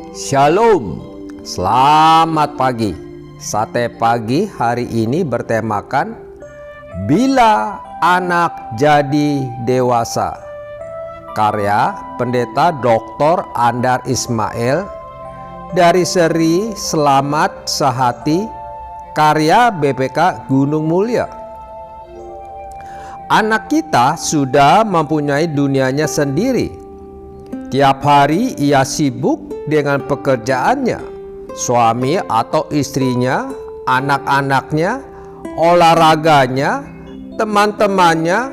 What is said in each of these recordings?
Shalom, selamat pagi. Sate pagi hari ini bertemakan Bila Anak Jadi Dewasa. Karya Pendeta Dr. Andar Ismail dari seri Selamat Sehati, karya BPK Gunung Mulia. Anak kita sudah mempunyai dunianya sendiri. Tiap hari ia sibuk dengan pekerjaannya, suami atau istrinya, anak-anaknya, olahraganya, teman-temannya,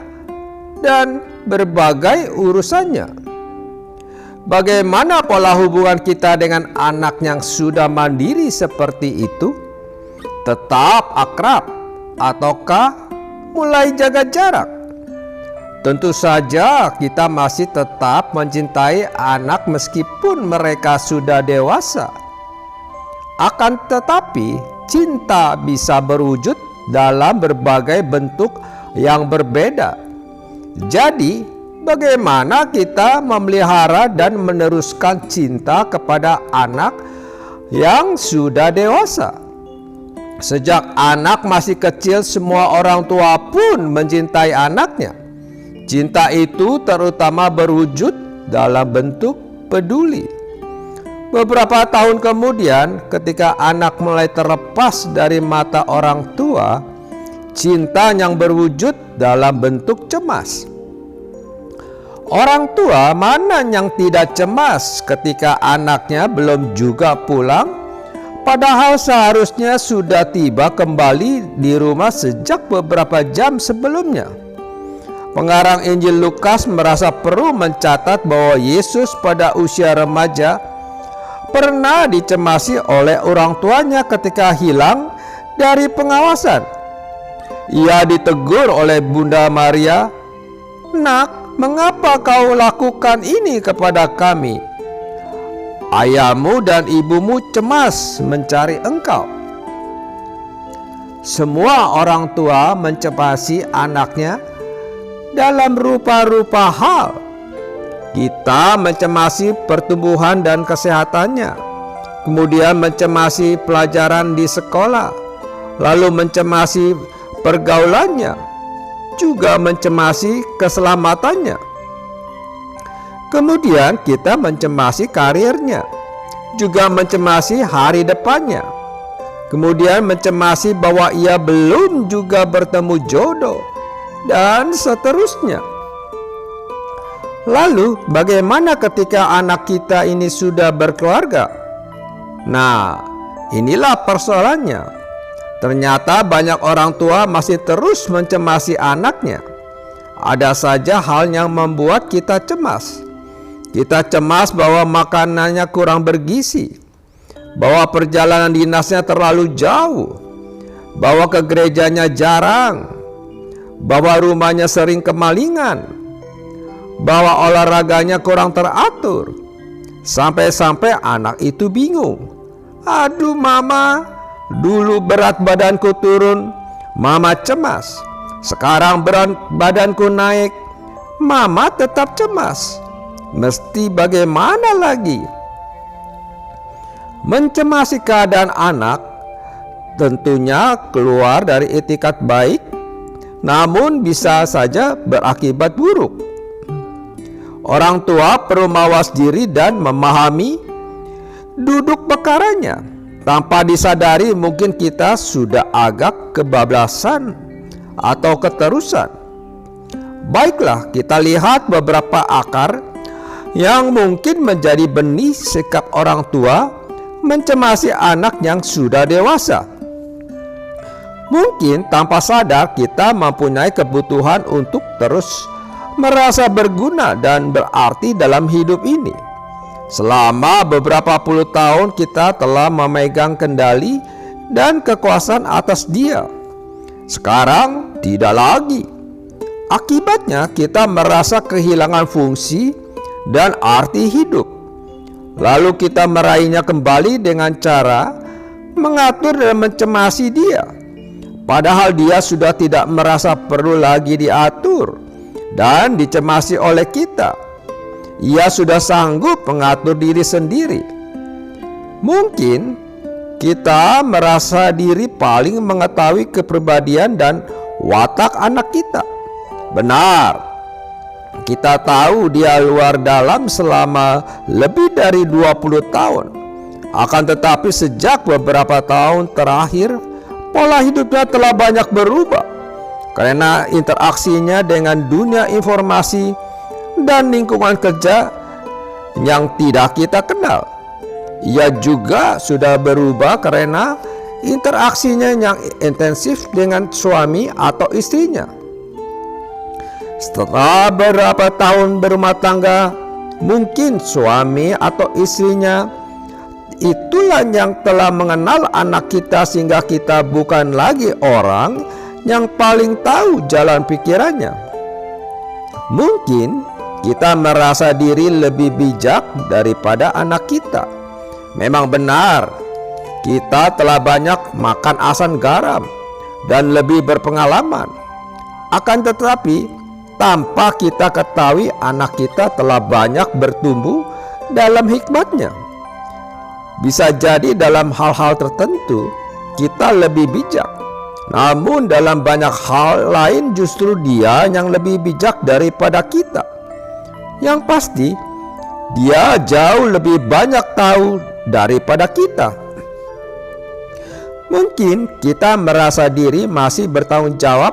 dan berbagai urusannya. Bagaimana pola hubungan kita dengan anak yang sudah mandiri seperti itu? Tetap akrab ataukah mulai jaga jarak? Tentu saja kita masih tetap mencintai anak meskipun mereka sudah dewasa. Akan tetapi cinta bisa berwujud dalam berbagai bentuk yang berbeda. Jadi bagaimana kita memelihara dan meneruskan cinta kepada anak yang sudah dewasa? Sejak anak masih kecil, semua orang tua pun mencintai anaknya. Cinta itu terutama berwujud dalam bentuk peduli. Beberapa tahun kemudian, ketika anak mulai terlepas dari mata orang tua, cinta yang berwujud dalam bentuk cemas. Orang tua mana yang tidak cemas ketika anaknya belum juga pulang? Padahal seharusnya sudah tiba kembali di rumah sejak beberapa jam sebelumnya. Pengarang Injil Lukas merasa perlu mencatat bahwa Yesus pada usia remaja pernah dicemasi oleh orang tuanya ketika hilang dari pengawasan. Ia ditegur oleh Bunda Maria, "Nak, mengapa kau lakukan ini kepada kami? Ayahmu dan ibumu cemas mencari engkau." Semua orang tua mencemasi anaknya dalam rupa-rupa hal. Kita mencemasi pertumbuhan dan kesehatannya, kemudian mencemasi pelajaran di sekolah, lalu mencemasi pergaulannya, juga mencemasi keselamatannya. Kemudian kita mencemasi karirnya, juga mencemasi hari depannya. Kemudian mencemasi bahwa ia belum juga bertemu jodoh, dan seterusnya. Lalu bagaimana ketika anak kita ini sudah berkeluarga? Nah, inilah persoalannya. Ternyata banyak orang tua masih terus mencemasi anaknya. Ada saja hal yang membuat kita cemas. Kita cemas bahwa makanannya kurang bergizi, bahwa perjalanan dinasnya terlalu jauh, bahwa ke gerejanya jarang, bahwa rumahnya sering kemalingan, bahwa olahraganya kurang teratur. Sampai-sampai anak itu bingung. "Aduh mama, dulu berat badanku turun, mama cemas. Sekarang berat badanku naik, mama tetap cemas. Mesti bagaimana lagi?" Mencemasi keadaan anak tentunya keluar dari etikat baik, namun bisa saja berakibat buruk. Orang tua perlu mawas diri dan memahami duduk perkaranya. Tanpa disadari mungkin kita sudah agak kebablasan atau keterusan. Baiklah, kita lihat beberapa akar yang mungkin menjadi benih sikap orang tua mencemasi anak yang sudah dewasa. Mungkin tanpa sadar kita mempunyai kebutuhan untuk terus merasa berguna dan berarti dalam hidup ini. Selama beberapa puluh tahun kita telah memegang kendali dan kekuasaan atas dia. Sekarang tidak lagi. Akibatnya kita merasa kehilangan fungsi dan arti hidup. Lalu kita meraihnya kembali dengan cara mengatur dan mencemasi dia. Padahal dia sudah tidak merasa perlu lagi diatur dan dicemasi oleh kita. Ia sudah sanggup mengatur diri sendiri. Mungkin kita merasa diri paling mengetahui kepribadian dan watak anak kita. Benar, kita tahu dia luar dalam selama lebih dari 20 tahun. Akan tetapi sejak beberapa tahun terakhir, pola hidupnya telah banyak berubah karena interaksinya dengan dunia informasi dan lingkungan kerja yang tidak kita kenal. Ia juga sudah berubah karena interaksinya yang intensif dengan suami atau istrinya. Setelah beberapa tahun berumah tangga, mungkin suami atau istrinya itulah yang telah mengenal anak kita, sehingga kita bukan lagi orang yang paling tahu jalan pikirannya. Mungkin kita merasa diri lebih bijak daripada anak kita. Memang benar, kita telah banyak makan asam garam dan lebih berpengalaman. Akan tetapi, tanpa kita ketahui, anak kita telah banyak bertumbuh dalam hikmatnya. Bisa jadi dalam hal-hal tertentu kita lebih bijak, namun dalam banyak hal lain justru dia yang lebih bijak daripada kita. Yang pasti, dia jauh lebih banyak tahu daripada kita. Mungkin kita merasa diri masih bertanggung jawab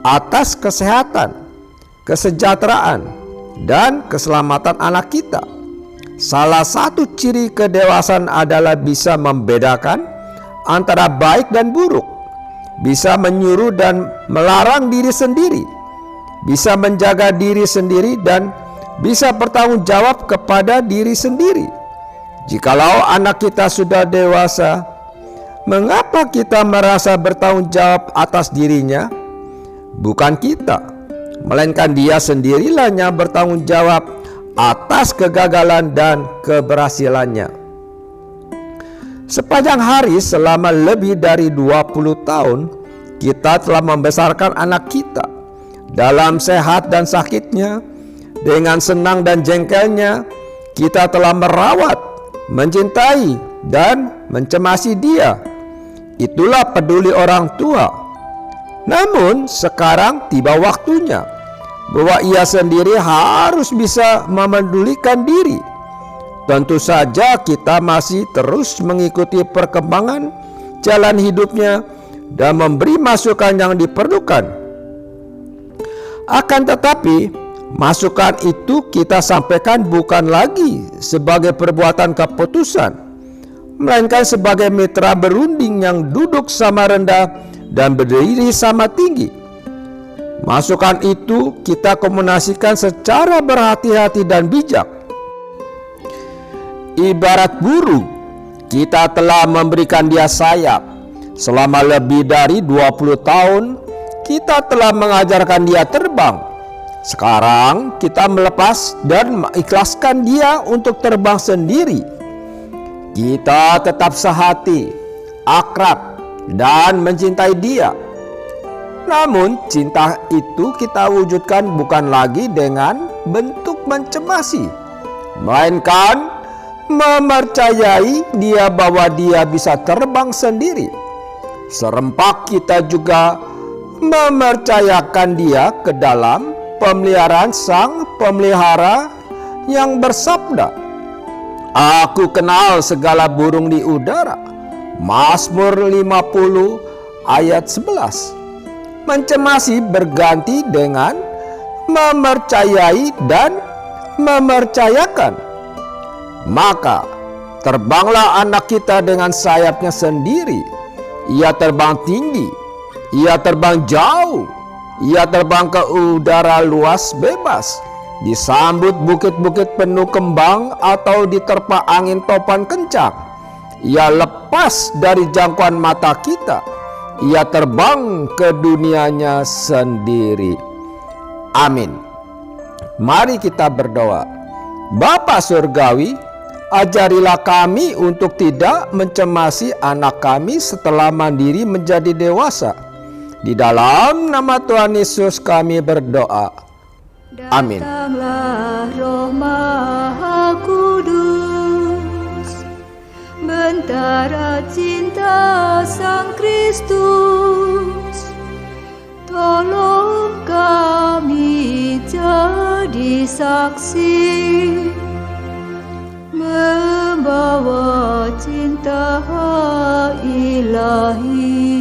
atas kesehatan, kesejahteraan, dan keselamatan anak kita. Salah satu ciri kedewasaan adalah bisa membedakan antara baik dan buruk, bisa menyuruh dan melarang diri sendiri, bisa menjaga diri sendiri, dan bisa bertanggung jawab kepada diri sendiri. Jikalau anak kita sudah dewasa, mengapa kita merasa bertanggung jawab atas dirinya? Bukan kita, melainkan dia sendirilah yang bertanggung jawab atas kegagalan dan keberhasilannya. Sepanjang hari selama lebih dari 20 tahun, kita telah membesarkan anak kita dalam sehat dan sakitnya, dengan senang dan jengkelnya. Kita telah merawat, mencintai, dan mencemasi dia. Itulah peduli orang tua. Namun sekarang tiba waktunya bahwa ia sendiri harus bisa memedulikan diri. Tentu saja kita masih terus mengikuti perkembangan jalan hidupnya dan memberi masukan yang diperlukan. Akan tetapi, masukan itu kita sampaikan bukan lagi sebagai perbuatan keputusan, melainkan sebagai mitra berunding yang duduk sama rendah dan berdiri sama tinggi. Masukan itu kita komunikasikan secara berhati-hati dan bijak. Ibarat burung, kita telah memberikan dia sayap. Selama lebih dari 20 tahun, kita telah mengajarkan dia terbang. Sekarang kita melepas dan mengikhlaskan dia untuk terbang sendiri. Kita tetap sehati, akrab, dan mencintai dia. Namun cinta itu kita wujudkan bukan lagi dengan bentuk mencemasi, melainkan mempercayai dia bahwa dia bisa terbang sendiri. Serempak kita juga mempercayakan dia ke dalam pemeliharaan Sang Pemelihara yang bersabda, "Aku kenal segala burung di udara." Mazmur 50 ayat 11. Mencemasi berganti dengan mempercayai dan mempercayakan. Maka terbanglah anak kita dengan sayapnya sendiri. Ia terbang tinggi, ia terbang jauh, ia terbang ke udara luas bebas, disambut bukit-bukit penuh kembang atau diterpa angin topan kencang. Ia lepas dari jangkauan mata kita, ia terbang ke dunianya sendiri. Amin. Mari kita berdoa. Bapa Surgawi, ajarilah kami untuk tidak mencemasi anak kami setelah mandiri menjadi dewasa. Di dalam nama Tuhan Yesus kami berdoa. Amin. Datanglah Roh Maha Kudus, tentara cinta Sang Kristus, tolong kami jadi saksi, membawa cinta ilahi.